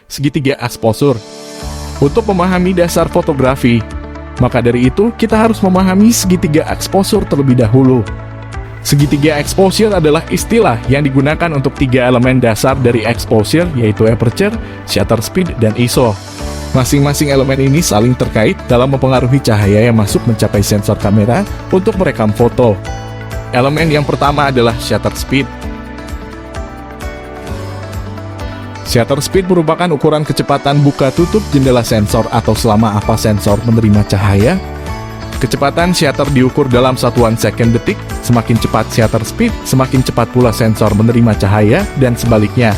segitiga exposure. Untuk memahami dasar fotografi, maka dari itu kita harus memahami segitiga exposure terlebih dahulu. Segitiga exposure adalah istilah yang digunakan untuk 3 elemen dasar dari exposure, yaitu aperture, shutter speed, dan ISO. Masing-masing elemen ini saling terkait dalam mempengaruhi cahaya yang masuk mencapai sensor kamera untuk merekam foto. Elemen yang pertama adalah shutter speed. Shutter speed merupakan ukuran kecepatan buka tutup jendela sensor atau selama apa sensor menerima cahaya. Kecepatan shutter diukur dalam satuan second detik. Semakin cepat shutter speed, semakin cepat pula sensor menerima cahaya, dan sebaliknya.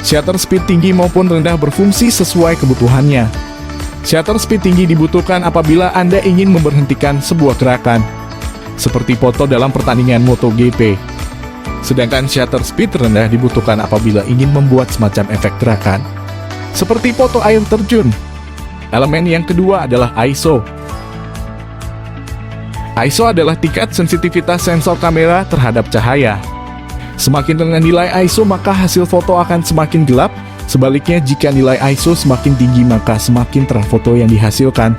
Shutter speed tinggi maupun rendah berfungsi sesuai kebutuhannya. Shutter speed tinggi dibutuhkan apabila Anda ingin memberhentikan sebuah gerakan, seperti foto dalam pertandingan MotoGP. Sedangkan shutter speed rendah dibutuhkan apabila ingin membuat semacam efek gerakan, seperti foto air terjun. Elemen yang kedua adalah ISO. ISO adalah tingkat sensitivitas sensor kamera terhadap cahaya. Semakin rendah nilai ISO, maka hasil foto akan semakin gelap. Sebaliknya, jika nilai ISO semakin tinggi, maka semakin terang foto yang dihasilkan.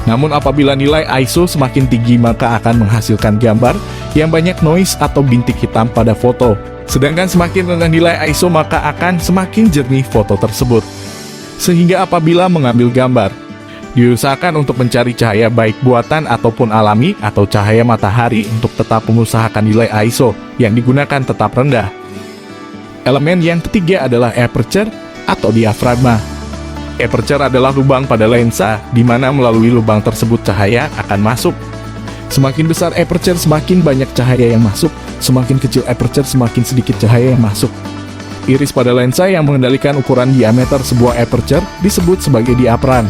Namun apabila nilai ISO semakin tinggi, maka akan menghasilkan gambar yang banyak noise atau bintik hitam pada foto. Sedangkan semakin rendah nilai ISO, maka akan semakin jernih foto tersebut. Sehingga apabila mengambil gambar, diusahakan untuk mencari cahaya baik buatan ataupun alami atau cahaya matahari untuk tetap mengusahakan nilai ISO yang digunakan tetap rendah. Elemen yang ketiga adalah aperture atau diafragma. Aperture adalah lubang pada lensa, di mana melalui lubang tersebut cahaya akan masuk. Semakin besar aperture, semakin banyak cahaya yang masuk. Semakin kecil aperture, semakin sedikit cahaya yang masuk. Iris pada lensa yang mengendalikan ukuran diameter sebuah aperture disebut sebagai diapran.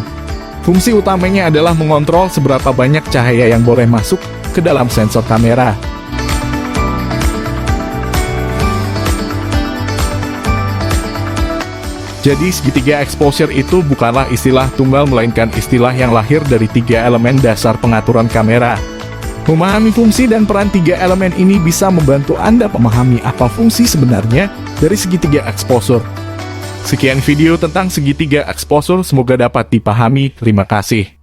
Fungsi utamanya adalah mengontrol seberapa banyak cahaya yang boleh masuk ke dalam sensor kamera. Jadi segitiga exposure itu bukanlah istilah tunggal, melainkan istilah yang lahir dari 3 elemen dasar pengaturan kamera. Memahami fungsi dan peran 3 elemen ini bisa membantu Anda memahami apa fungsi sebenarnya dari segitiga exposure. Sekian video tentang segitiga exposure, semoga dapat dipahami. Terima kasih.